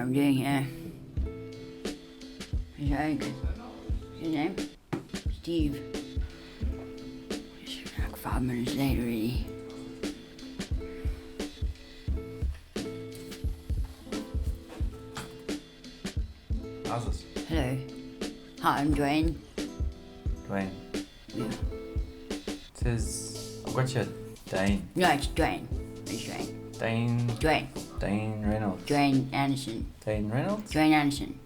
I'm doing here. His name? Steve. It's like 5 minutes late already. How's this? Hello. Hi, I'm Dwayne. Dwayne. Yeah. It says, I've got you Dane. No, it's Dwayne. It's Dwayne. Dane Reynolds. Dwayne Anderson. Dane Reynolds? Dwayne Anderson.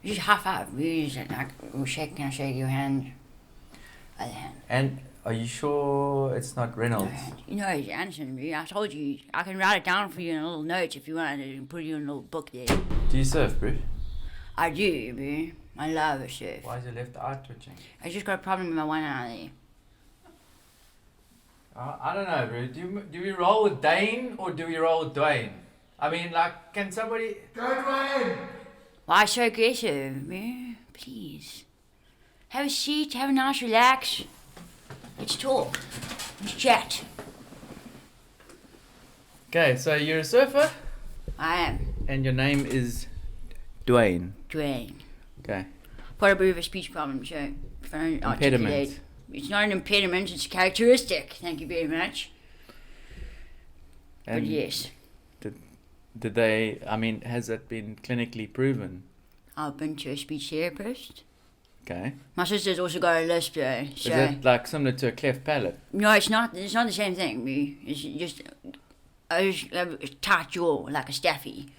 You just high five. We just like, we'll shake, can I shake your hand? Other hand. And are you sure it's not Reynolds? You know, it's Anderson. I told you, I can write it down for you in a little note if you want to put it in a little book there. Do you surf, bro? I do, bro. I love a surf. Why is your left eye twitching? I just got a problem with my one eye there. I don't know, bro. Do we roll with Dane or do we roll with Dwayne? I mean, like, can somebody... Go Dwayne! Why so aggressive, bro? Please. Have a seat, have a nice relax. Let's talk. Let's chat. Okay, so you're a surfer? I am. And your name is Dwayne. Dwayne. Okay. Got a bit of a speech problem, so if I don't Impediment. articulate. It's not an impediment, it's a characteristic. Thank you very much. And but yes. Did they, I mean, has that been clinically proven? I've been to a speech therapist. Okay. My sister's also got a lisp though, so... Is it like similar to a cleft palate? No, it's not the same thing. It's just a tight jaw, like a staffy.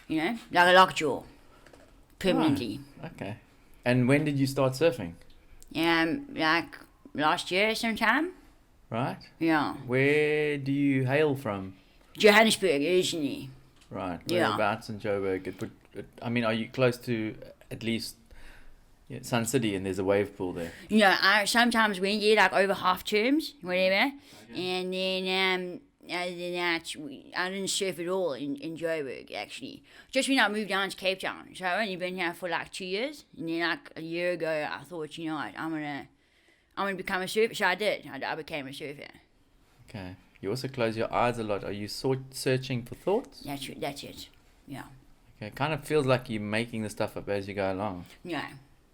You know? Like a lockjaw. Permanently. Oh, okay. And when did you start surfing? Like last year sometime. Right. Yeah. Where do you hail from? Johannesburg, originally. Right. Yeah. Whereabouts in Joburg? I mean, are you close to at least Sun City and there's a wave pool there? You know, I sometimes windy, like over half terms, whatever. Okay. And then, other than that, I didn't surf at all in Joburg, actually. Just when I moved down to Cape Town. So I've only been here for like 2 years. And then like a year ago, I thought, you know what, I'm gonna become a surfer. So I did. I became a surfer. Okay. You also close your eyes a lot. Are you searching for thoughts? That's it. Yeah. Okay. It kind of feels like you're making the stuff up as you go along. Yeah.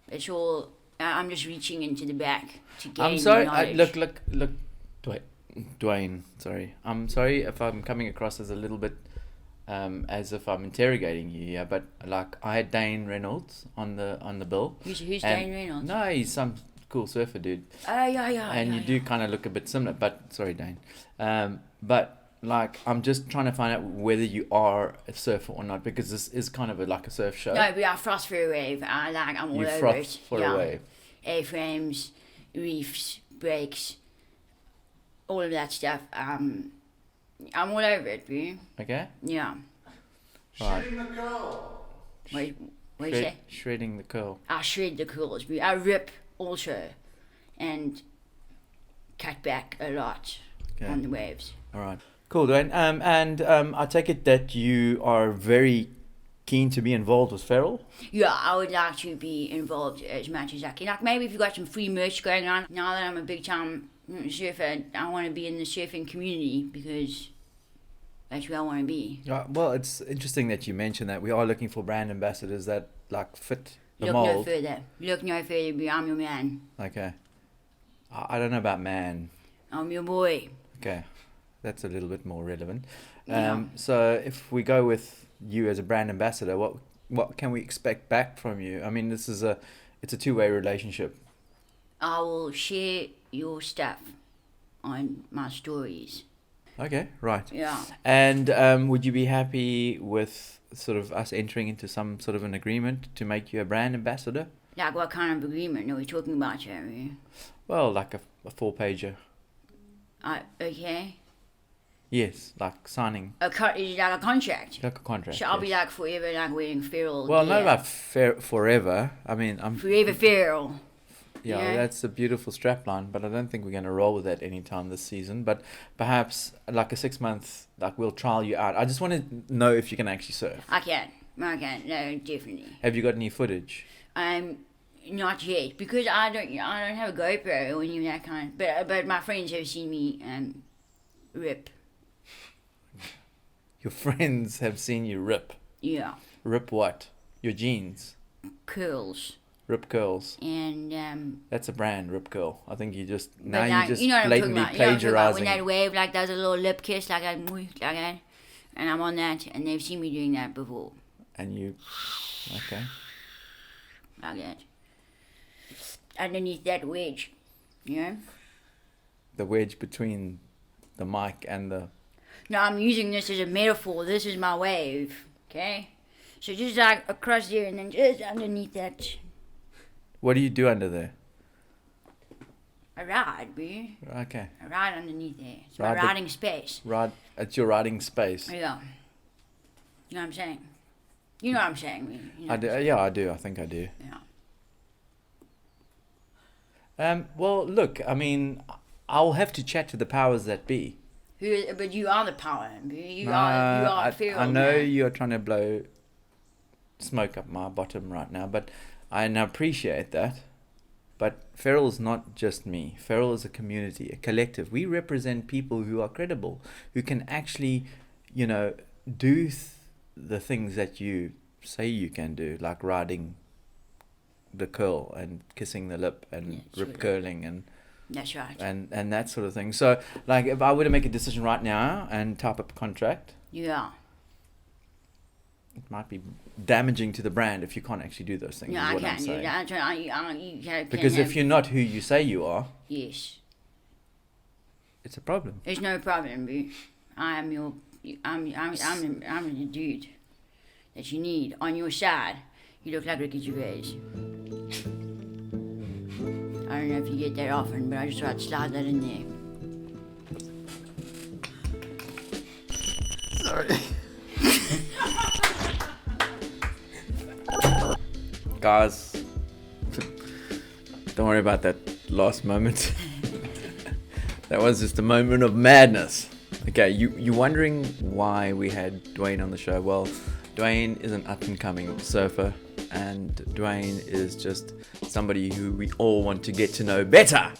It's all, I'm just reaching into the back to gain I'm sorry. knowledge. Look. Dwayne, sorry. I'm sorry if I'm coming across as a little bit as if I'm interrogating you here, but like I had Dane Reynolds on the bill. Who's Dane Reynolds? No, he's some cool surfer dude. Oh yeah. And you do kind of look a bit similar, but sorry, Dane. But like I'm just trying to find out whether you are a surfer or not, because this is kind of like a surf show. No, but I frost for a wave. I'm all you over it. frost for a wave. A-frames, reefs, brakes, all of that stuff. I'm all over it, bro. Okay. Yeah. Right. Shredding the curl. What you say? Shredding the curl. I shred the curls, bro. I rip also, and cut back a lot on the waves. All right. Cool, Dwayne. And I take it that you are very keen to be involved with Ferral? Yeah, I would like to be involved as much as I can. Like maybe if you've got some free merch going on. Now that I'm a big time surfer, I want to be in the surfing community because that's where I want to be. Well, it's interesting that you mentioned that. We are looking for brand ambassadors that like fit the mold. Look no further, bro. I'm your man. Okay. I don't know about man. I'm your boy. Okay. That's a little bit more relevant. Yeah. So if we go with you as a brand ambassador, what can we expect back from you? I mean, it's a two-way relationship. I will share your stuff on my stories. Okay, right. Yeah. And would you be happy with sort of us entering into some sort of an agreement to make you a brand ambassador? Like what kind of agreement are we talking about, Jeremy? Well, like a 4-pager. Okay. Yes, like signing. Is it like a contract? Like a contract. So I'll be like forever like wearing Ferral. Well, not about forever. I mean, I'm forever Ferral. Yeah, that's a beautiful strapline, but I don't think we're going to roll with that anytime this season. But perhaps like a 6-month, like we'll trial you out. I just want to know if you can actually surf. I can. No, definitely. Have you got any footage? Not yet, because I don't have a GoPro or any of that kind. But my friends have seen me rip. Your friends have seen you rip. Yeah. Rip what? Your jeans. Curls. Rip curls. And That's a brand, Rip Curl. I think you just but now like, you just you know what I'm talking blatantly about. You know what I'm talking about. When plagiarizing. they'd wave like does a little lip kiss like that, and I'm on that, and they've seen me doing that before. And you, okay. Like that. Underneath that wedge, you know. The wedge between the mic and the. No, I'm using this as a metaphor. This is my wave, okay? So just like across here and then just underneath that. What do you do under there? I ride, bro. Okay. I ride underneath there. It's Ride my the- riding space. It's your riding space. Yeah. You know what I'm saying? You know what I'm saying, man. You know I do. Yeah, I do. I think I do. Yeah. Well, look. I mean, I'll have to chat to the powers that be. But you are the power, bro. You Nah, are Ferral. I know man. you're trying to blow smoke up my bottom right now, but I appreciate that. But Ferral's not just me. Ferral is a community, a collective. We represent people who are credible, who can actually, do the things that you say you can do, like riding the curl and kissing the lip and rip curling and That's right. and that sort of thing. So, like, if I were to make a decision right now and type up a contract, Yeah. it might be damaging to the brand if you can't actually do those things. Yeah, is I what I'm can do saying. that. You can Because have, if you're not who you say you are, yes, it's a problem. there's no problem, boo. I'm the dude that you need on your side. You look like Ricky Gervais. I don't know if you get that often, but I just thought I'd slide that in there. Sorry. Guys, don't worry about that last moment. That was just a moment of madness. Okay, you're wondering why we had Dwayne on the show. Well, Dwayne is an up-and-coming surfer, and Dwayne is just somebody who we all want to get to know better.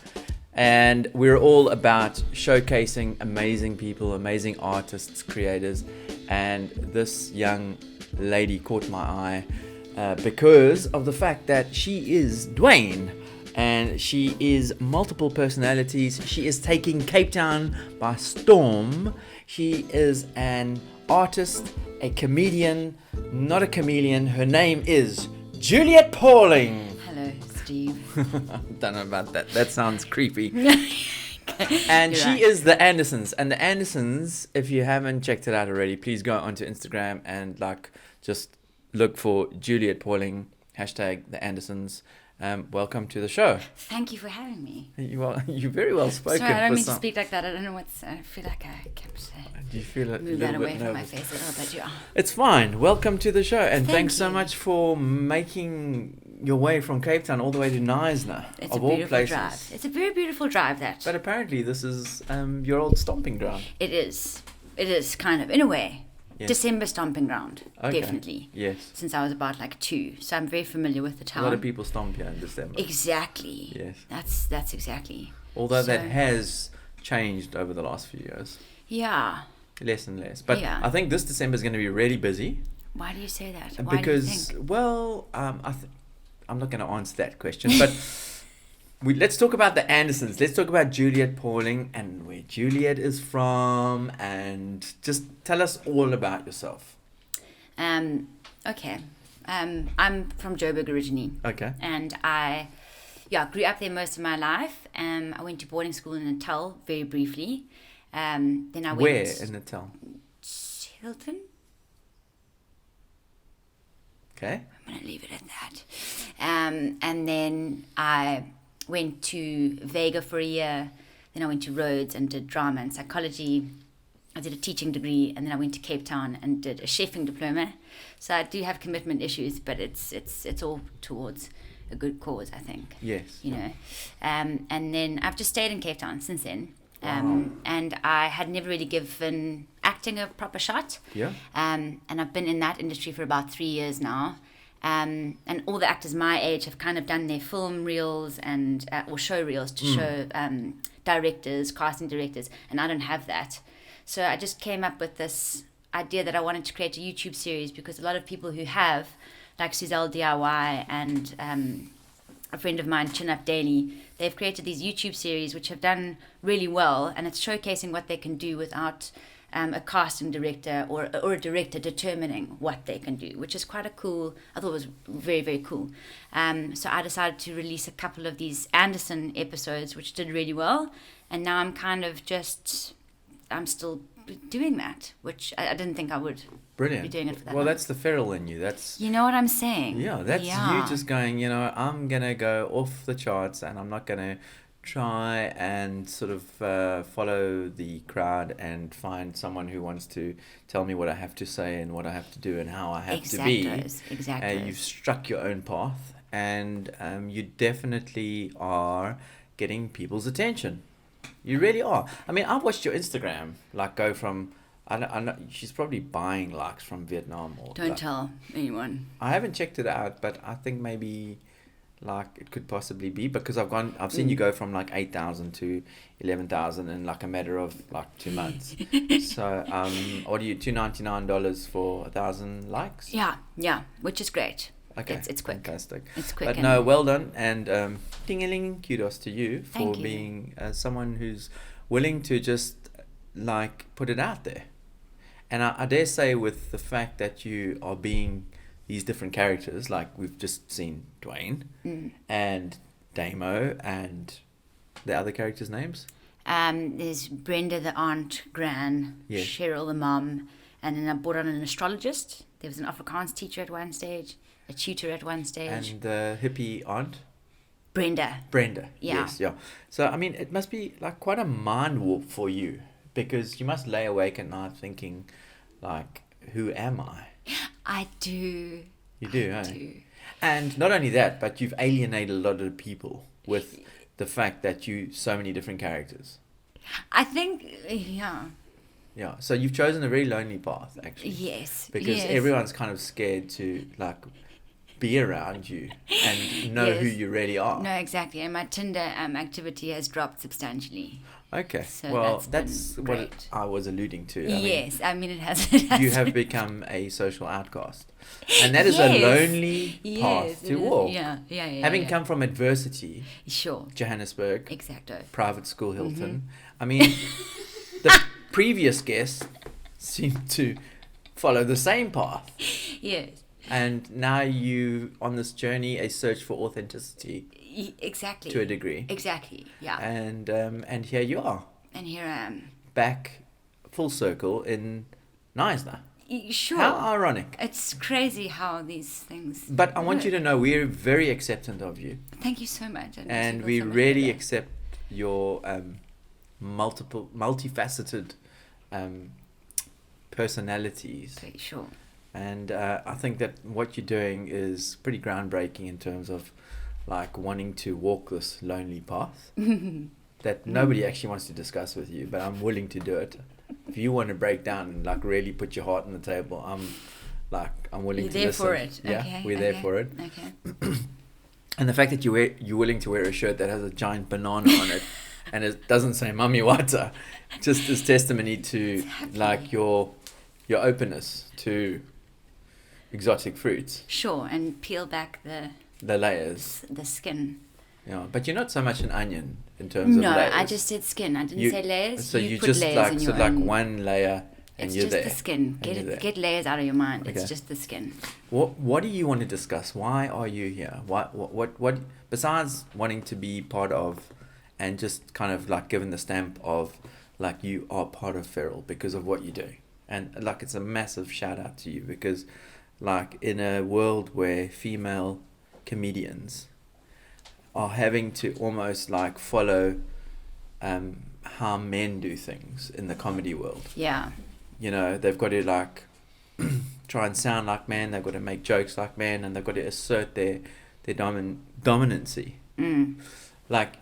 And we're all about showcasing amazing people, amazing artists, creators. And this young lady caught my eye because of the fact that she is Dwayne. And she is multiple personalities. She is taking Cape Town by storm. She is an artist, a comedian, not a chameleon. Her name is Juliette Pauling. Hello, Steve. I don't know about that. That sounds creepy. Okay. And You're she right. is the Andersons. And the Andersons, if you haven't checked it out already, please go onto Instagram and just look for Juliette Pauling, hashtag the Andersons. Welcome to the show. Thank you for having me. You're very well spoken. Sorry, I don't for mean to some- speak like that. I don't know what's. I feel like I kept Do you feel a move little that bit away from my nervous? face a little bit. Yeah. It's fine. Welcome to the show, and Thank thanks so you. much for making your way from Cape Town all the way to Knysna, It's of a all beautiful places. drive. It's a very beautiful drive. That. But apparently, this is your old stomping ground. It is. It is kind of in a way. Yes. December stomping ground. Okay. Definitely. Yes. Since I was about 2, so I'm very familiar with the A town. lot of people stomp here in December. Exactly. Yes. That's exactly. Although that So- has changed over the last few years. Yeah. Less and less. But Yeah. I think this December is going to be really busy. Why do you say that? Why Because, do you think? well, I'm not going to answer that question. But let's talk about the Andersons. Let's talk about Juliette Pauling and where Juliet is from. And just tell us all about yourself. Okay. I'm from Joburg originally. Okay. And I grew up there most of my life. I went to boarding school in Natal very briefly. Then I went Where in Natal? Hilton. Okay. I'm gonna leave it at that. And then I went to Vega for a year. Then I went to Rhodes and did drama and psychology. I did a teaching degree, and then I went to Cape Town and did a chefing diploma. So I do have commitment issues, but it's all towards a good cause, I think. Yes. You know, and then I've just stayed in Cape Town since then. And I had never really given acting a proper shot. Yeah. And I've been in that industry for about 3 years now. And all the actors my age have kind of done their film reels and or show reels to show directors, casting directors, and I don't have that. So I just came up with this idea that I wanted to create a YouTube series, because a lot of people who have, like Suzelle DIY and a friend of mine, Chin Up Daily, they've created these YouTube series which have done really well, and it's showcasing what they can do without a casting director or a director determining what they can do, which is quite a cool, I thought it was very, very cool. So I decided to release a couple of these Anderson episodes, which did really well, and now I'm kind of I'm still doing that, which I didn't think I would. Brilliant. Be doing it for that well, long. that's the feral in you. That's, you know what I'm saying? yeah, that's you just going, I'm going to go off the charts, and I'm not going to try and sort of follow the crowd and find someone who wants to tell me what I have to say and what I have to do and how I have to be. Exactly. You've struck your own path, and you definitely are getting people's attention. You really are. I mean, I've watched your Instagram go from, I know she's probably buying likes from Vietnam. Don't tell anyone. I haven't checked it out, but I think maybe it could possibly be, because I've seen you go from 8,000 to 11,000 in a matter of 2 months. So what are you, $299 for 1,000 likes? Yeah, which is great. Okay, it's quick. Fantastic. It's quick. But no, well done, and ding-a-ling, kudos to you for Thank you. being someone who's willing to just put it out there. And I dare say, with the fact that you are being these different characters, like we've just seen Dwayne and Damo and the other characters' names. There's Brenda the aunt, Gran, Yes. Cheryl the mum, and then I brought on an astrologist. There was an Afrikaans teacher at one stage, a tutor at one stage. And the hippie aunt? Brenda. Yeah. Yes, yeah. So, I mean, it must be quite a mind warp for you, because you must lay awake at night thinking, who am I? I do. You do, I eh? do. And not only that, but you've alienated a lot of people with the fact that you so many different characters. I think, yeah. Yeah, so you've chosen a very lonely path, actually. Yes. Because everyone's kind of scared to be around you and know who you really are. No, exactly. And my Tinder activity has dropped substantially. Okay. So well, that's what great. I was alluding to. Yes, I mean, it has. You have become a social outcast. And that is a lonely path to walk. Yeah. Having come from adversity, sure, Johannesburg, exacto, private school, Hilton. I mean, the previous guests seemed to follow the same path. Yes. And now you on this journey, a search for authenticity. Exactly. To a degree. Exactly. Yeah. And here you are. And here I am. Back full circle in Neisner. Sure. How ironic. It's crazy how these things. But I want you to know we're very acceptant of you. Thank you so much. And we really accept your multifaceted personalities. Pretty sure. And I think that what you're doing is pretty groundbreaking in terms of wanting to walk this lonely path that nobody actually wants to discuss with you, but I'm willing to do it. If you want to break down and really put your heart on the table, I'm willing to listen. You're there for it. Yeah, okay, we're there for it. Okay. And the fact that you're willing to wear a shirt that has a giant banana on it and it doesn't say Mami Wata just is testimony to your openness to exotic fruits. Sure, and peel back the layers, the skin. Yeah, but you're not so much an onion in terms of layers. No, I just said skin. I didn't say layers. So you put just layers in your own. one layer and it's you're just there. the skin. Get layers out of your mind. Okay. It's just the skin. What do you want to discuss? Why are you here? What besides wanting to be part of and just kind of given the stamp of you are part of Ferral because of what you do. And it's a massive shout out to you because in a world where female comedians are having to almost follow how men do things in the comedy world. Yeah. They've got to try and sound like men, they've got to make jokes like men, and they've got to assert their dominancy.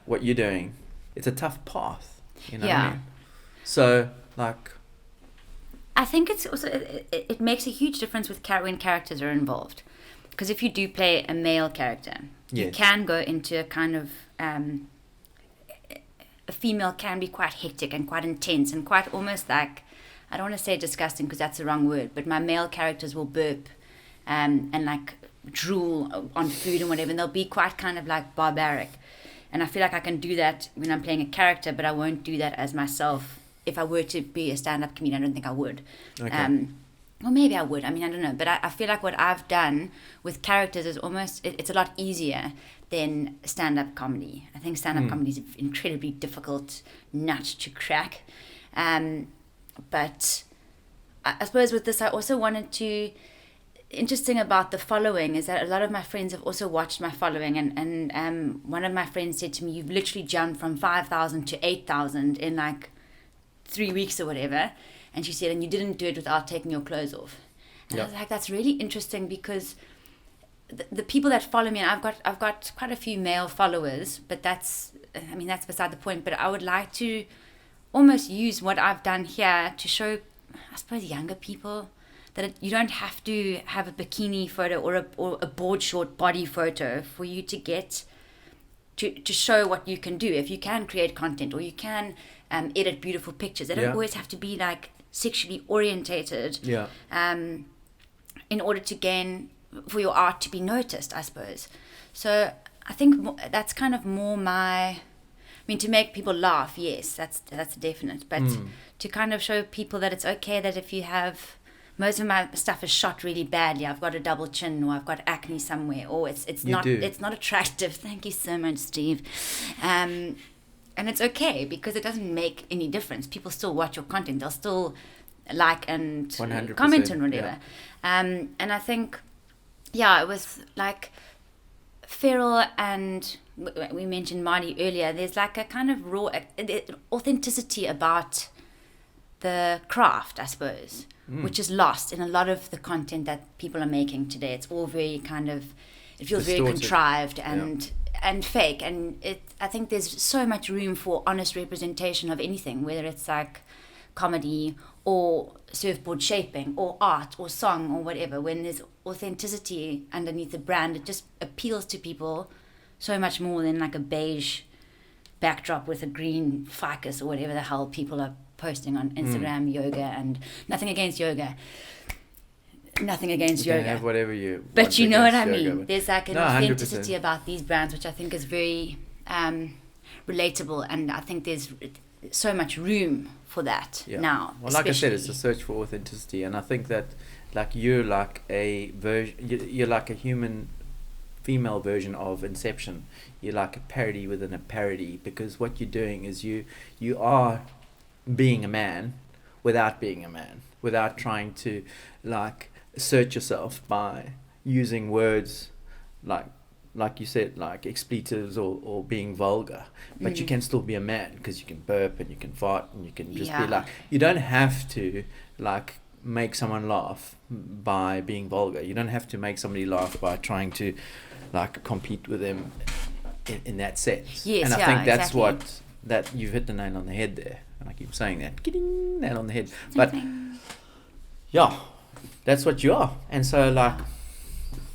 What you're doing, it's a tough path. You know what I mean? So I think it's also it makes a huge difference with when characters are involved, because if you do play a male character, you can go into a kind of a female can be quite hectic and quite intense and quite almost I don't want to say disgusting because that's the wrong word, but my male characters will burp and like drool on food and whatever, and they'll be quite kind of like barbaric. And I feel like I can do that when I'm playing a character, but I won't do that as myself. If I were to be a stand-up comedian, I don't think I would. Okay. Or maybe I would. I mean, I don't know. But I feel like what I've done with characters is almost, it's a lot easier than stand-up comedy. I think stand-up comedy is an incredibly difficult nut to crack. But I suppose with this, I also wanted to... Interesting about the following is that a lot of my friends have also watched my following, and one of my friends said to me, you've literally jumped from 5,000 to 8,000 in like 3 weeks or whatever. And she said, and you didn't do it without taking your clothes off. And I was like, that's really interesting, because the people that follow me, and I've got quite a few male followers, but that's beside the point. But I would like to almost use what I've done here to show, I suppose, younger people that you don't have to have a bikini photo or a board short body photo for you to get to show what you can do. If you can create content, or you can edit beautiful pictures, they don't always have to be like sexually orientated. In order to gain, for your art to be noticed, I suppose. So I think that's kind of more my... I mean, to make people laugh, yes, that's definite. But to kind of show people that it's okay that if you have... Most of my stuff is shot really badly. I've got a double chin, or I've got acne somewhere, or it's not attractive. Thank you so much, Steve. And it's okay, because it doesn't make any difference. People still watch your content. They'll still like and 100%, comment and whatever. And I think, it was like Ferral, and we mentioned Marty earlier. There's like a kind of raw authenticity about the craft, I suppose, which is lost in a lot of the content that people are making today. It's all very kind of, it feels very contrived and fake. And I think there's so much room for honest representation of anything, whether it's like comedy or surfboard shaping or art or song or whatever. When there's authenticity underneath the brand, it just appeals to people so much more than like a beige backdrop with a green ficus or whatever the hell people are posting on Instagram. Yoga, and nothing against yoga. Nothing against you yoga. Can have whatever you but want you know what I yoga, mean. There's like an authenticity about these brands, which I think is very relatable, and I think there's so much room for that now. Well, like I said, it's a search for authenticity, and I think that like you're like a you're like a human female version of Inception. You're like a parody within a parody, because what you're doing is you are being a man without being a man, without trying to like assert yourself by using words like you said, like expletives or being vulgar, but you can still be a man, because you can burp and you can fart and you can just be like, you don't have to like make someone laugh by being vulgar. You don't have to make somebody laugh by trying to like compete with them in that sense. Yes, and I think that's exactly. that you've hit the nail on the head there. And I keep saying that, getting nail on the head. But that's what you are. And so like,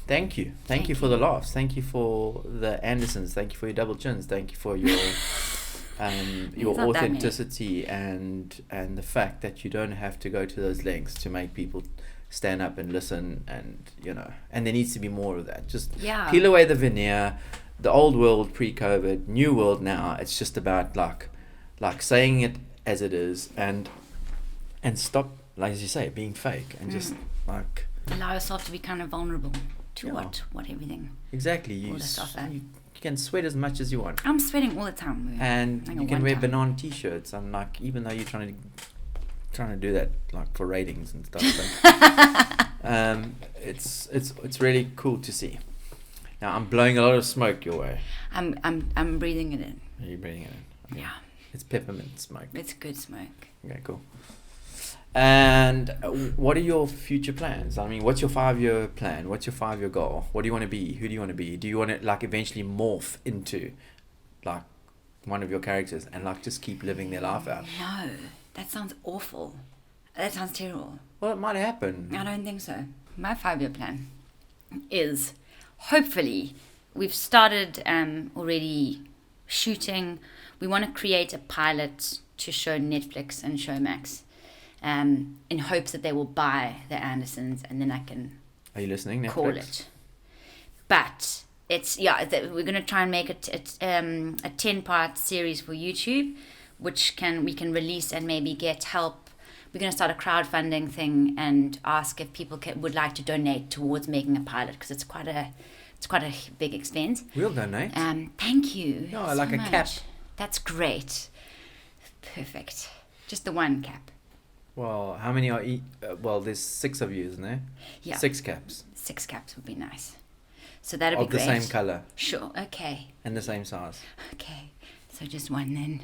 thank you for the laughs. Thank you for the Andersons. Thank you for your double chins. Thank you for your your authenticity and the fact that you don't have to go to those lengths to make people stand up and listen, and and there needs to be more of that. Just peel away the veneer, the old world pre-COVID, new world now. It's just about like saying it as it is, and stop, like as you say, being fake, and just like allow yourself to be kind of vulnerable to what everything. Exactly. You can sweat as much as you want. I'm sweating all the time. And you can wear banana t-shirts. I'm like, even though you're trying to do that like for ratings and stuff. But, it's really cool to see. Now I'm blowing a lot of smoke your way. I'm breathing it in. Are you breathing it in? Okay. Yeah. It's peppermint smoke. It's good smoke. Okay, cool. And what are your future plans? I mean, what's your 5-year plan? What's your 5-year goal? What do you want to be? Who do you want to be? Do you want to like eventually morph into like one of your characters and like just keep living their life out? No, that sounds awful. That sounds terrible. Well, it might happen. I don't think so. My 5-year plan is, hopefully, we've started already shooting. We want to create a pilot to show Netflix and Showmax. in hopes that they will buy the Andersons, and then I can Are you listening, Netflix? call it. But it's we're gonna try and make it a 10-part series for YouTube, which we can release and maybe get help. We're gonna start a crowdfunding thing and ask if people would like to donate towards making a pilot, because it's quite a big expense. We'll donate. Thank you. No, so like a much. cap. That's great. Perfect. Just the one cap. Well, how many are well, there's 6 of you, isn't there? Yeah. 6 caps. 6 caps would be nice. So that'd be Of the great. same colour. Sure. Okay. And the same size. Okay. So just one then.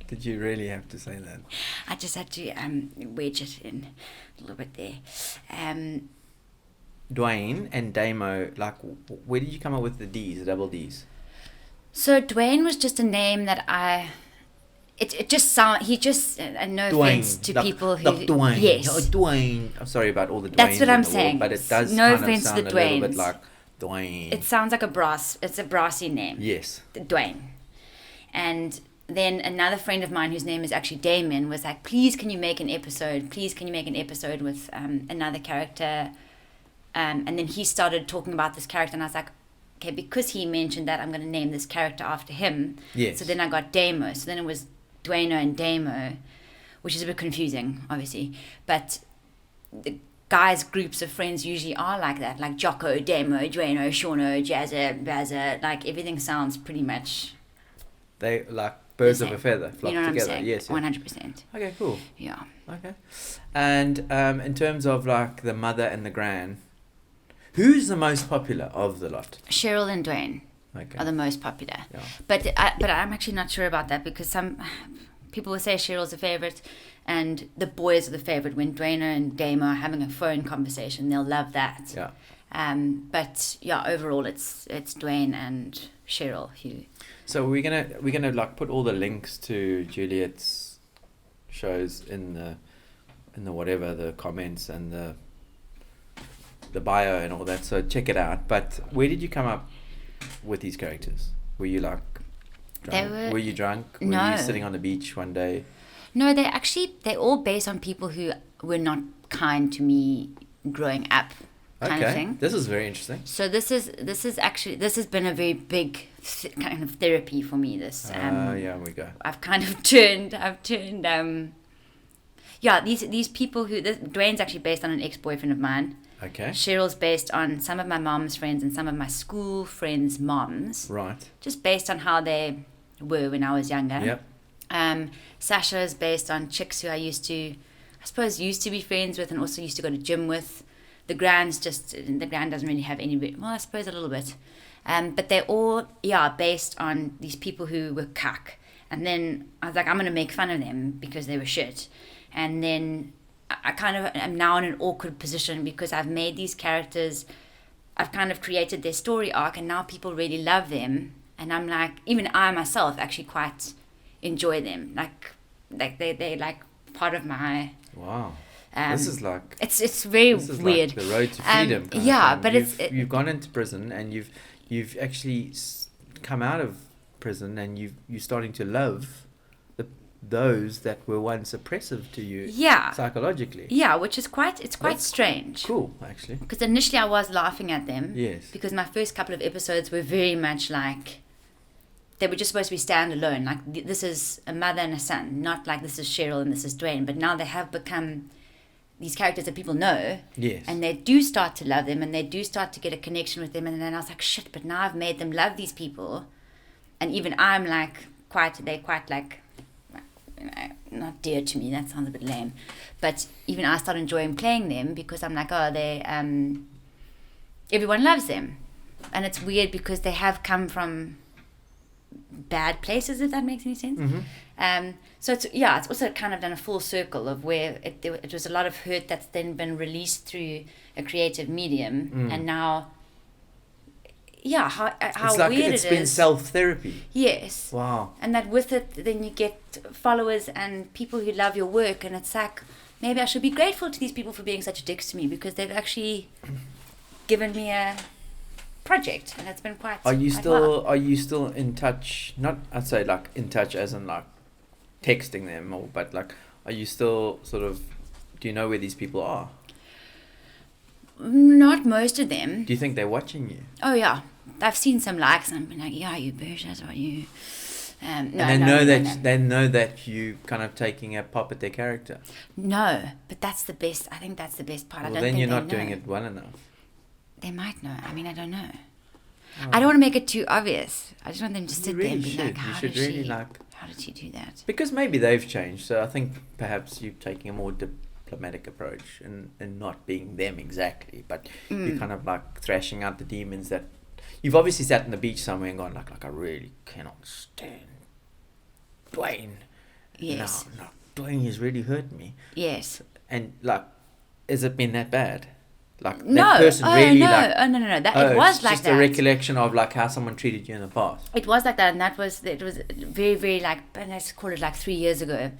Did you really have to say that? I just had to wedge it in a little bit there. Dwayne and Damo, like, where did you come up with the D's, the double D's? So Dwayne was just a name that it just no Dwayne, offense to people who Dwayne. yes, Oh, Dwayne. I'm sorry about all the Dwaynes. That's what in I'm the saying. World, but it does No kind of offense to sound the a little bit Dwaynes. like Dwayne. it sounds like it's a brassy name. Yes. Dwayne. And then another friend of mine whose name is actually Damon was like, please can you make an episode with another character, and then he started talking about this character, and I was like, okay, because he mentioned that, I'm going to name this character after him. Yes. So then I got Damo, so then it was Dwayno and Damo, which is a bit confusing obviously, but the guys' groups of friends usually are like that, like Jocko, Damo, Dwayno, Shauno, Jazza, Bazza, like everything sounds pretty much They like birds of same. a feather flock you know what together. I'm saying? Yes. 100%. Okay, cool. Yeah. Okay. And in terms of like the mother and the gran, who's the most popular of the lot? Cheryl and Dwayne Okay. are the most popular. Yeah. But I'm actually not sure about that, because some people will say Cheryl's a favorite and the boys are the favorite. When Dwayne and Damo are having a phone conversation, they'll love that. Yeah. But yeah, overall it's Dwayne and Cheryl who. So we're gonna like put all the links to Juliet's shows in the whatever, the comments and the bio and all that. So check it out. But where did you come up with these characters? Were you like drunk? Were you drunk? Were No. you sitting on the beach one day? No, they're all based on people who were not kind to me growing up, kind of thing. This is very interesting. So this has been a very big kind of therapy for me. Yeah, we go. I've turned these people Dwayne's actually based on an ex-boyfriend of mine. Okay. Cheryl's based on some of my mom's friends and some of my school friends' moms. Right. Just based on how they were when I was younger. Yep. Sasha is based on chicks who I used to be friends with and also used to go to gym with. The Gran doesn't really have any, well, I suppose a little bit. But they're all, based on these people who were cuck. And then I was like, I'm going to make fun of them because they were shit. And then I kind of am now in an awkward position because I've made these characters, I've kind of created their story arc, and now people really love them. And I'm like, even I myself actually quite enjoy them. Like they're like part of my... Wow. This is like... It's very weird. Like the road to freedom. But you've gone into prison and you've actually come out of prison and you're starting to love those that were once oppressive to you. Yeah. Psychologically. Yeah, which is quite strange. Cool, actually. Because initially I was laughing at them. Yes. Because my first couple of episodes were very much like they were just supposed to be standalone. Like this is a mother and a son, not like this is Cheryl and this is Dwayne. But now they have become these characters that people know. Yes. And they do start to love them and they do start to get a connection with them. And then I was like, shit, but now I've made them love these people. And even I'm like they're quite like, not dear to me, that sounds a bit lame. But even I start enjoying playing them because I'm like, oh, everyone loves them. And it's weird because they have come from bad places, if that makes any sense. Mm-hmm. So it's also kind of done a full circle of where it was a lot of hurt that's then been released through a creative medium, and now, how it's like weird it's it been is. self-therapy. Yes. Wow. And that with it, then you get followers and people who love your work, and it's like, maybe I should be grateful to these people for being such dicks to me because they've actually given me a project, and it's been quite. Are you well. still in touch? Not, I'd say like in touch as in like texting them, but like, Are you still sort of? Do you know where these people are? Not most of them. Do you think they're watching you? Oh yeah, I've seen some likes and I've been like, yeah, you bitch, that's what you. No, and they know that you kind of taking a pop at their character. No, but that's the best. I think that's the best part. Well, I don't then think you're they not know. doing it well enough. They might know. I mean, I don't know. Oh. I don't want to make it too obvious. I just want them to sit really there and be should. like, You how should did really she? like. How did she do that? Because maybe they've changed. So I think perhaps you're taking a more diplomatic approach and not being them exactly, but you're kind of like thrashing out the demons that you've obviously sat on the beach somewhere and gone like I really cannot stand Dwayne. Yes. No, Dwayne has really hurt me. Yes. And like, has it been that bad? Like No. that person really like. Oh no. It was it's like just that. a recollection of like how someone treated you in the past. It was like that, and it was very, very like, and let's call it like 3 years ago.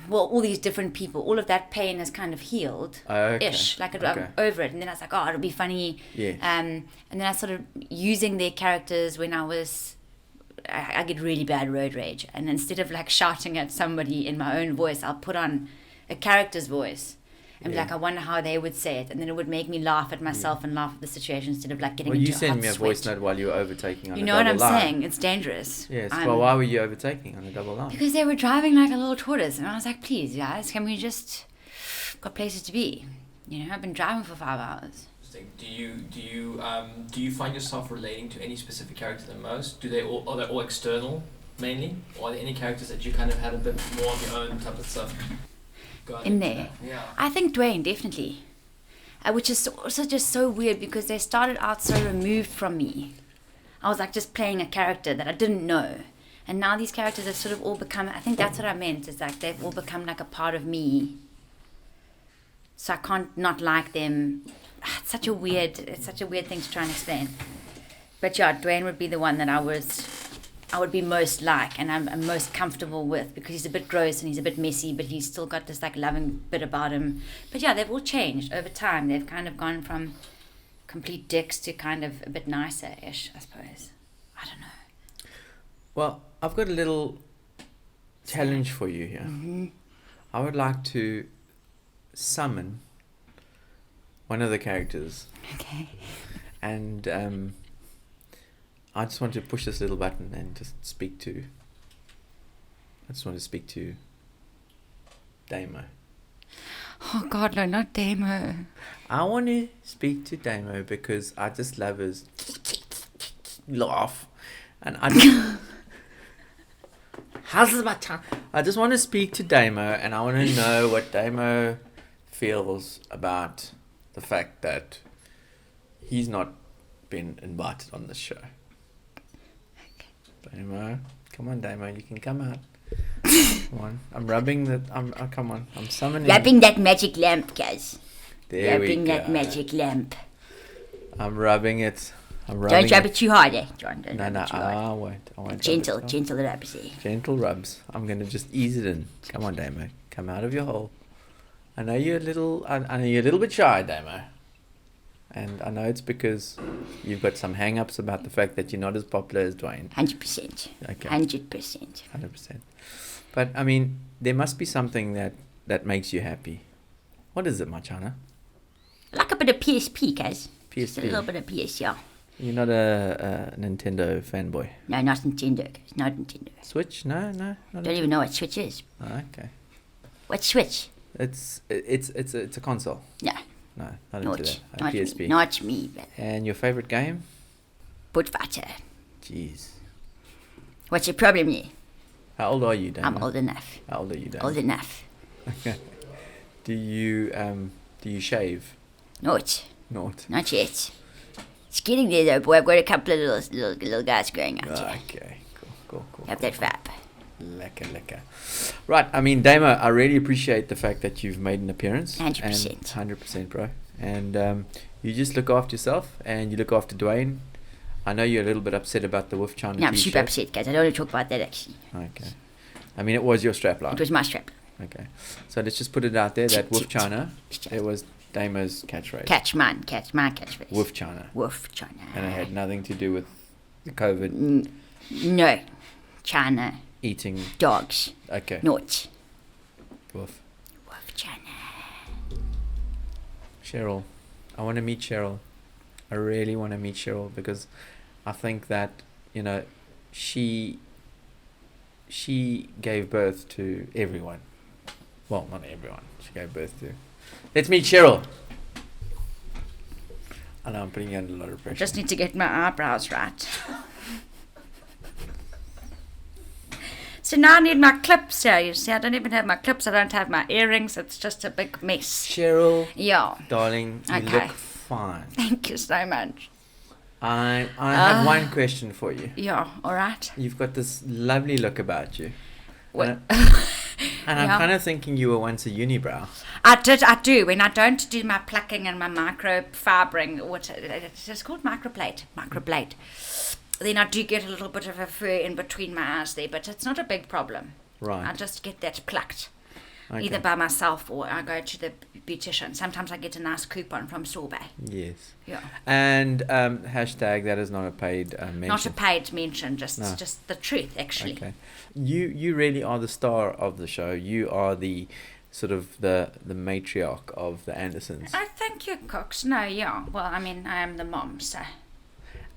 Well, all these different people, all of that pain has kind of healed, ish. Like I'm over it, and then I was like, oh, it'll be funny. Yeah. And then I started using their characters when I get really bad road rage, and instead of like shouting at somebody in my own voice, I'll put on a character's voice. And be like, I wonder how they would say it, and then it would make me laugh at myself and laugh at the situation instead of like getting into a hot sweat. Well, you sent me a voice note while you were overtaking on a double line. You know what I'm saying? It's dangerous. Yes. Well, why were you overtaking on a double line? Because they were driving like a little tortoise, and I was like, please, guys, can we just got places to be? You know, I've been driving for 5 hours. Do you find yourself relating to any specific character the most? Are they all external mainly, or are there any characters that you kind of had a bit more of your own type of stuff? In there. Yeah. I think Dwayne, definitely. Which is also just so weird because they started out so removed from me. I was like just playing a character that I didn't know. And now these characters have sort of all become, I think that's what I meant, is like they've all become like a part of me. So I can't not like them. It's such a weird thing to try and explain. But yeah, Dwayne would be the one that I would be most like, and I'm most comfortable with, because he's a bit gross and he's a bit messy, but he's still got this like loving bit about him. But yeah, they've all changed over time. They've kind of gone from complete dicks to kind of a bit nicer-ish, I suppose. I don't know. Well, I've got a little challenge for you here. Mm-hmm. I would like to summon one of the characters. Okay. And I just want to push this little button and just speak to. I just want to speak to Damo. Oh God, no, not Damo. I want to speak to Damo because I just love his laugh, and how's my tongue? I just want to speak to Damo, and I want to know what Damo feels about the fact that he's not been invited on the show. Damo, come on, Damo, you can come out. Come on, I'm rubbing the. Come on, I'm summoning. Rubbing that magic lamp, guys. There we go. Rubbing that magic lamp. I'm rubbing it. Don't rub it too hard, eh, John? Don't No, rub no, it too hard. I won't. Gentle rub it. rubs, eh? Gentle rubs. I'm gonna just ease it in. Come on, Damo, come out of your hole. I know you're a little. I know you're a little bit shy, Damo. And I know it's because you've got some hang-ups about the fact that you're not as popular as Dwayne. 100%. Okay. 100%. 100%. But, I mean, there must be something that makes you happy. What is it, Machana? Like a bit of PSP, guys. Just a PSP. little bit of PS, yeah. You're not a Nintendo fanboy. No, not Nintendo, guys. Not Nintendo. Switch? No. Not Don't even know what Switch is. okay. What's Switch? It's a console. No. No, not into that. A Not PSP. me. Not me, but And your favorite game? Buttfighter. Jeez. What's your problem here? How old are you, Damo? I'm old enough. How old are you, Damo? Old enough. Okay. Do you shave? Not. Not. Not yet. It's getting there though, boy. I've got a couple of little guys growing up here. Okay. Cool. Have that fab. Lekker. Right, I mean, Damo, I really appreciate the fact that you've made an appearance. 100%. 100%, bro. And you just look after yourself, and you look after Dwayne. I know you're a little bit upset about the Wolf China No, I'm t-shirt. super upset, guys. I don't want to talk about that, actually. Okay. I mean, it was your strapline. It was my strap. Okay. So let's just put it out there that Wolf China, it was Damo's catchphrase. Catch my catchphrase. Wolf China. Wolf China. And it had nothing to do with the COVID. No. China. eating dogs. Okay. Not. Woof. Woof, Jenna. Cheryl. I want to meet Cheryl. I really want to meet Cheryl because I think that, you know, she gave birth to everyone. Well, not everyone. She gave birth to. Let's meet Cheryl. I know I'm putting you under a lot of pressure. Just need to get my eyebrows right. So now I need my clips here. You see, I don't even have my clips. I don't have my earrings. It's just a big mess. Cheryl. Yeah. Darling, you Okay. look fine. Thank you so much. I have one question for you. Yeah, all right. You've got this lovely look about you. What? And I'm Yeah. kind of thinking you were once a unibrow. I do. When I don't do my plucking and my microfibering, it's called microplate, then I do get a little bit of a fur in between my eyes there, but it's not a big problem. Right. I just get that plucked, Okay. either by myself or I go to the beautician. Sometimes I get a nice coupon from Sorbet. Yes. Yeah. And hashtag that is not a paid mention. Not a paid mention, just No. just the truth, actually. Okay. You really are the star of the show. You are the sort of the matriarch of the Andersons. Oh, thank you, Cox. No, yeah. Well, I mean, I am the mom, so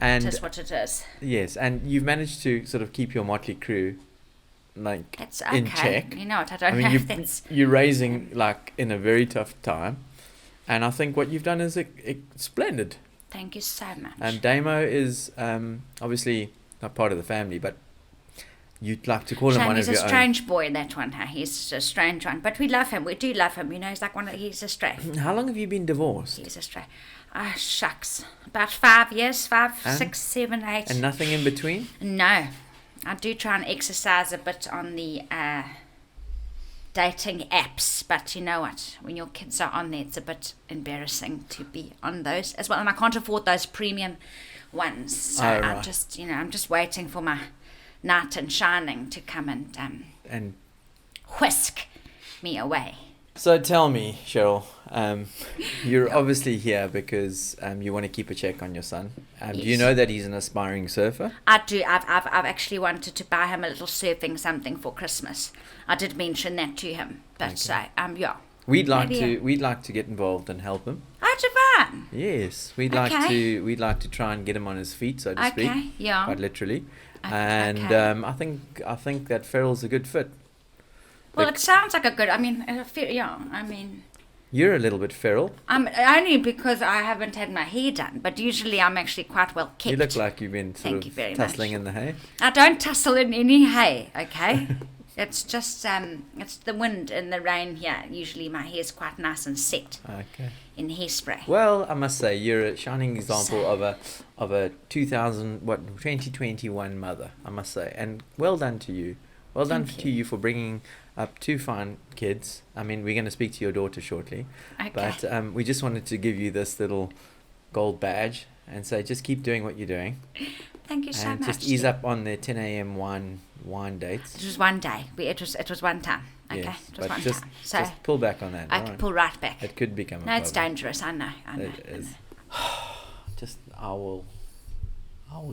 And it is what it is. yes, and you've managed to sort of keep your motley crew like It's okay. in check. You know what? I don't I mean, know you, if that's... you're raising like in a very tough time, and I think what you've done is splendid. Thank you so much. And Damo is obviously not part of the family, but you'd like to call him Shame one of he's your a own. strange boy, that one. Huh? He's a strange one. But we love him. We do love him. You know, he's like he's a stray. How long have you been divorced? He's a stray. Ah, shucks. About 5 years. 5, And? 6, 7, 8. And nothing in between? No. I do try and exercise a bit on the dating apps. But you know what? When your kids are on there, it's a bit embarrassing to be on those as well. And I can't afford those premium ones. So Oh, I right. just, I'm just waiting for my knight in shining to come and And whisk me away. so tell me, Cheryl, you're obviously here because you want to keep a check on your son. Do you Yes. know that he's an aspiring surfer? I do. I've actually wanted to buy him a little surfing something for Christmas. I did mention that to him, but Okay. yeah. We'd like Maybe, we'd like to get involved and help him. Oh, Javon. Yes, we'd Okay. like to try and get him on his feet, so to speak, Okay. Yeah. quite literally. Okay. And I think that Ferral's a good fit. Well, Like, it sounds like a good. I mean, yeah. I mean, you're a little bit feral. I'm only because I haven't had my hair done, but usually I'm actually quite well kept. You look like you've been Thank sort you of very tussling much. in the hay. I don't tussle in any hay. Okay. It's just it's the wind and the rain here. Usually my hair's quite nice and set Okay. in hairspray. Well, I must say you're a shining example So- of a 2021 mother. I must say, and well done to you. Well done Thank to you. you for bringing up two fine kids. I mean, we're going to speak to your daughter shortly, Okay. but we just wanted to give you this little gold badge and say just keep doing what you're doing, Thank you so and much. just ease up on the 10 a.m. wine dates. It was one day. It was one time. Okay, Yes, it was but one just time. So just pull back on that. I all could right? pull right back. It could become a No, it's problem. dangerous. I know. It is. Just I will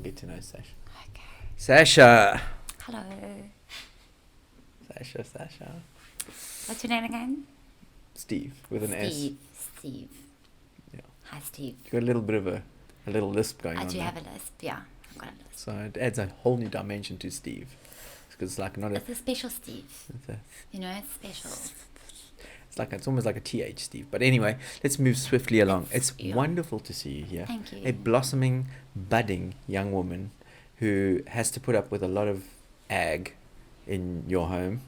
get to know Sasha. Okay. Sasha. Hello. Sasha. What's your name again? Steve with an S. Steve. Yeah. Hi, Steve. You got a little bit of a little lisp going I on do there. have a lisp. Yeah, I've got a lisp. So it adds a whole new dimension to Steve. Because it's like not a, It's a special Steve. it's a You know, it's special. it's almost like a TH Steve. But anyway, let's move swiftly along. It's Yeah. wonderful to see you here. Thank you. A blossoming, budding young woman who has to put up with a lot of ag in your home.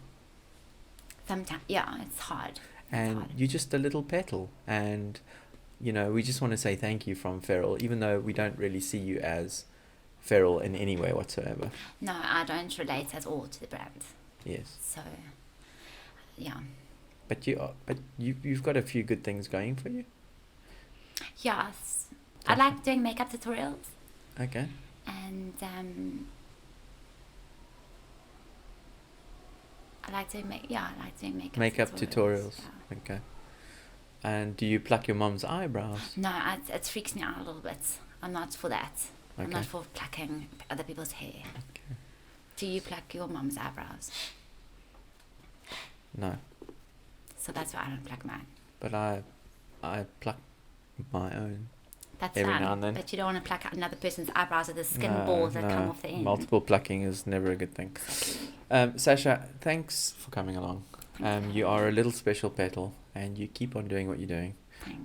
Sometimes, yeah, it's hard. And hard. you're just a little petal. And, you know, we just want to say thank you from Ferral, even though we don't really see you as Ferral in any way whatsoever. No, I don't relate at all to the brand. Yes. So, yeah. But you've got a few good things going for you. Yes. I like doing makeup tutorials. Okay. And I like doing makeup Makeup tutorials. yeah. Okay. And do you pluck your mom's eyebrows? No, it freaks me out a little bit. I'm not for that. I'm Okay. not for plucking other people's hair. Do you pluck your mum's eyebrows? No, So that's why I don't pluck mine. but I pluck my own. That's Every fine, now and then. but you don't want to pluck out another person's eyebrows with the skin No, balls that come no. off the end. Multiple plucking is never a good thing. Sasha, thanks for coming along. You are a little special petal, and you keep on doing what you're doing.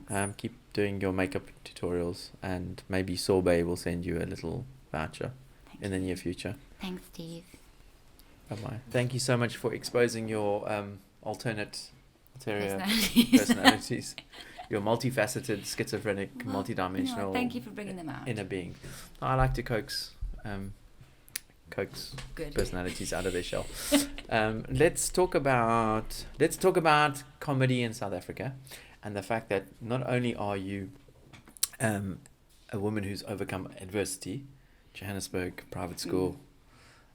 Thanks. Keep doing your makeup tutorials, and maybe Sorbet will send you a little voucher in the near future. Thanks, Steve. Bye-bye. Thank you so much for exposing your ulterior Personality. personalities, your multifaceted, schizophrenic, multidimensional No, thank you for bringing them out. inner being. I like to coax Good. personalities out of their shell. Let's talk about comedy in South Africa, and the fact that not only are you a woman who's overcome adversity, Johannesburg private school,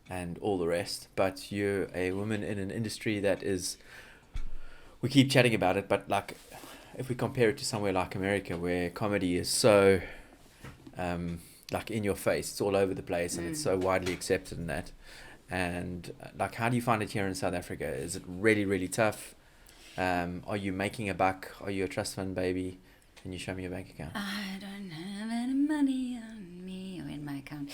and all the rest, but you're a woman in an industry that is, we keep chatting about it, but like if we compare it to somewhere like America, where comedy is so like in your face, it's all over the place, and it's so widely accepted in that. And like, how do you find it here in South Africa? Is it really, really tough? Are you making a buck? Are you a trust fund baby? Can you show me your bank account? I don't have any money on me or in my account.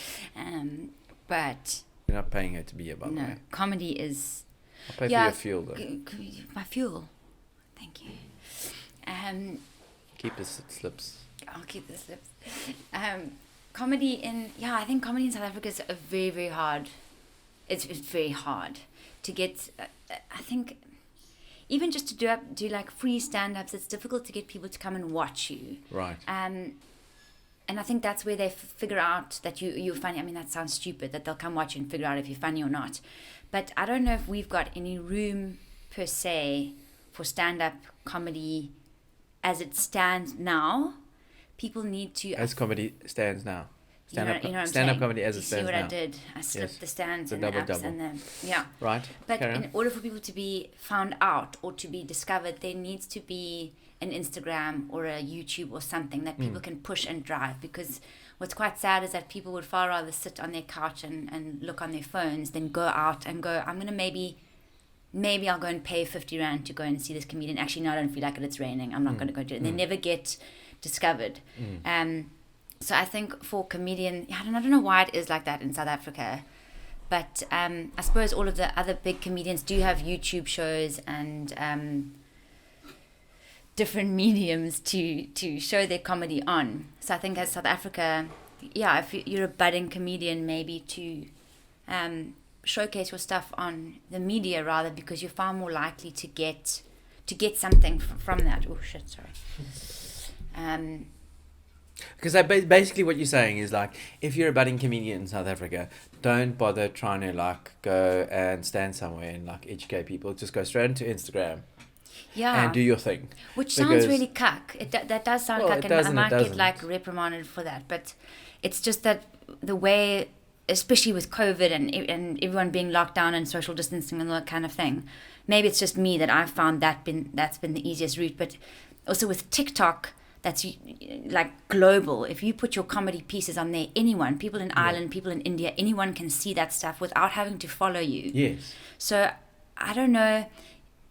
But You're not paying her to be here, by the no, way. comedy is I'll pay for your fuel, though. my fuel. Thank you. Keep the slips. I'll keep the slips. I think comedy in South Africa is a very, very hard. It's very hard to get. I think even just to do like free stand-ups, it's difficult to get people to come and watch you. Right. And I think that's where they figure out that you're funny. I mean, that sounds stupid, that they'll come watch you and figure out if you're funny or not. But I don't know if we've got any room per se for stand-up comedy as it stands now. People need to... As comedy stands now. You know what I'm Stand-up saying? comedy as it You stands see what now. I did? I slipped Yes. the stands The and the double. ups and the... Yeah. Right. But Carry on. in order for people to be found out or to be discovered, there needs to be an Instagram or a YouTube or something that people can push and drive. Because what's quite sad is that people would far rather sit on their couch and look on their phones than go out and go, I'm going to maybe I'll go and pay 50 Rand to go and see this comedian. Actually, no, I don't feel like it. It's raining. I'm not going to go do it. And they never get discovered. So I think for comedian, I don't know why it is like that in South Africa. But I suppose all of the other big comedians do have YouTube shows and different mediums to show their comedy on. So I think as South Africa, if you're a budding comedian, maybe to showcase your stuff on the media rather, because you're far more likely to get something from that. Oh shit, sorry. Because basically what you're saying is, like, if you're a budding comedian in South Africa, don't bother trying to like go and stand somewhere and like educate people. Just go straight into Instagram and do your thing. Which sounds really cuck. That does sound cuck, and I might get like reprimanded for that. But it's just that the way, especially with COVID and everyone being locked down and social distancing and all that kind of thing, maybe it's just me that I've found that's been the easiest route. But also with TikTok, that's like global. If you put your comedy pieces on there, people in Ireland, people in India, anyone can see that stuff without having to follow you. Yes. So I don't know.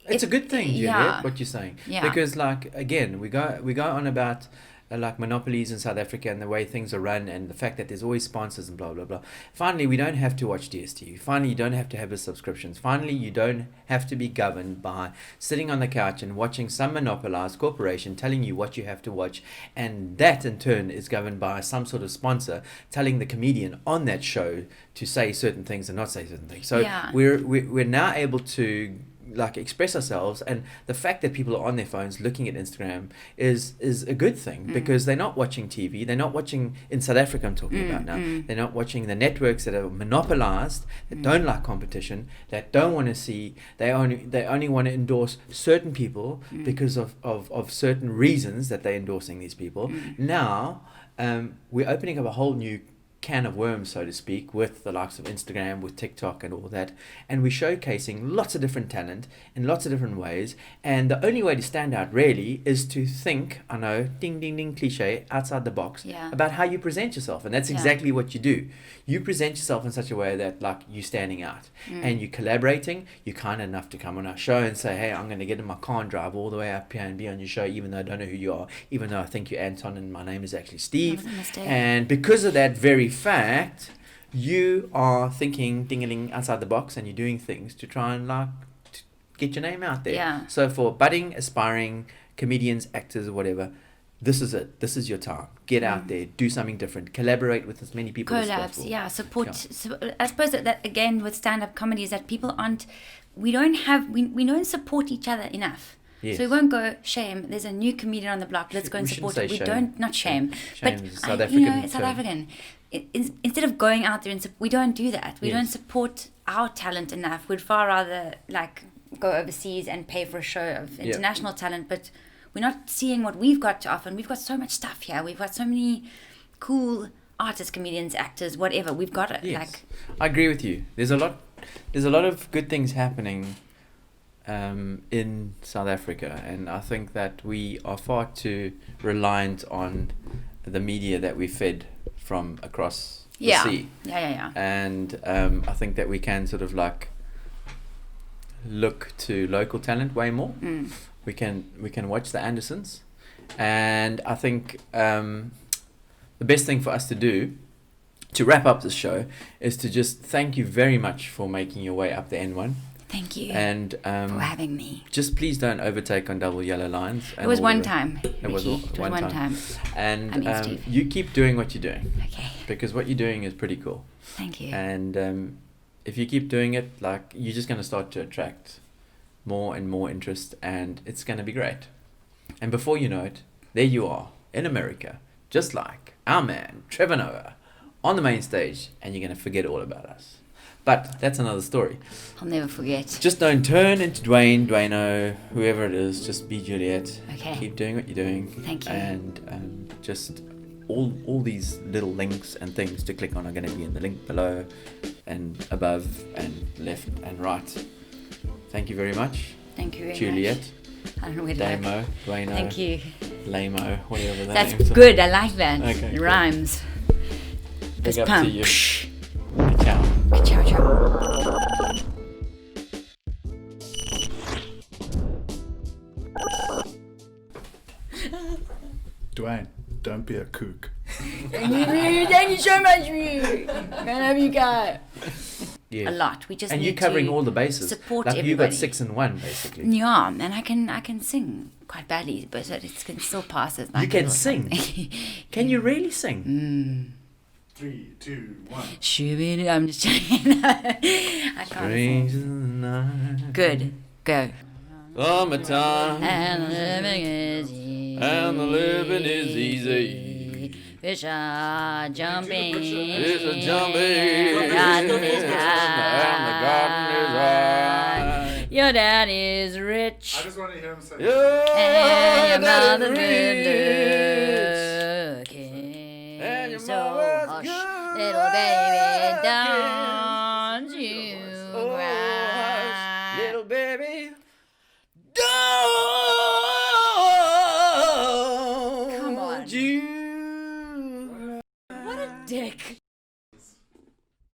It's a good thing, Juliet, what you're saying. Yeah. Because, like, again, we go on about like monopolies in South Africa and the way things are run and the fact that there's always sponsors and blah, blah, blah. Finally, we don't have to watch DSTV. Finally, you don't have to have a subscriptions. Finally, you don't have to be governed by sitting on the couch and watching some monopolized corporation telling you what you have to watch. And that, in turn, is governed by some sort of sponsor telling the comedian on that show to say certain things and not say certain things. So we're now able to like express ourselves, and the fact that people are on their phones looking at Instagram is a good thing, because they're not watching TV, they're not watching, in South Africa I'm talking about now, they're not watching the networks that are monopolized, that don't like competition, that don't want to see, they only want to endorse certain people because of certain reasons that they're endorsing these people. Now we're opening up a whole new can of worms, so to speak, with the likes of Instagram, with TikTok and all that, and we're showcasing lots of different talent in lots of different ways, and the only way to stand out really is to think, I know, ding ding ding cliche, outside the box, about how you present yourself, and that's exactly what you do. You present yourself in such a way that like you're standing out, and you're collaborating. You're kind enough to come on our show and say, hey, I'm going to get in my car and drive all the way up here and be on your show, even though I don't know who you are, even though I think you're Anton and my name is actually Steve. And because of that very fact, you are thinking ding-a-ling outside the box, and you're doing things to try and like to get your name out there. Yeah. So for budding, aspiring comedians, actors, or whatever, this is it. This is your time. Get out there, do something different, collaborate with as many people as possible. Collabs, support. So I suppose that again with stand-up comedy is that people aren't. We don't support each other enough. Yes. So we won't go, shame, there's a new comedian on the block, let's go and support it. We don't, not shame. Shame But is South African South term. African. Instead of going out there and we don't do that. We don't support our talent enough. We'd far rather like go overseas and pay for a show of international talent, but we're not seeing what we've got to offer. And we've got so much stuff here. We've got so many cool artists, comedians, actors, whatever. We've got it. Yes. Like, I agree with you. There's a lot of good things happening in South Africa, and I think that we are far too reliant on the media that we fed from across the sea. And I think that we can sort of like look to local talent way more. We can watch the Andersons, and I think the best thing for us to do to wrap up this show is to just thank you very much for making your way up the N1. Thank you and for having me. Just please don't overtake on double yellow lines. It was one time. It was one time. And Steve. you keep doing what you're doing. Okay. Because what you're doing is pretty cool. Thank you. And if you keep doing it, like, you're just going to start to attract more and more interest, and it's going to be great. And before you know it, there you are in America, just like our man Trevor Noah on the main stage, and you're going to forget all about us. But that's another story. I'll never forget. Just don't turn into Dwayne, Dwayno, whoever it is. Just be Juliet. Okay. Keep doing what you're doing. Thank you. And just all these little links and things to click on are going to be in the link below and above and left and right. Thank you very much. Thank you very Juliet. much. I don't know where to Damo, go. Dwayno. Thank you. Lamo, whatever that That's names are. good. I like that. Okay, it cool. rhymes. Big Fist up pump. to you. Ciao. Ciao, ciao. Dwayne, don't be a kook. Thank you so much. Can I have you go? Yeah. A lot. We just and need you're covering to all the bases. support like everybody. you got 6 in 1 basically. Yeah, and I can sing quite badly, but it can still pass as You can sing. Can you really sing? 3, 2, 1. Shoo-be-doo, I'm just joking. I can't Strange sing. in the night. Good. Go. Summertime. And the living is easy. And the living is easy. Fish are jumping. Fish are jumping. The garden is high. And the garden is high. Your dad is rich. I just want to hear him say And your mother's rich. good looking. And your So mother's hush, good little baby, looking. don't you Oh, cry. hush, little baby.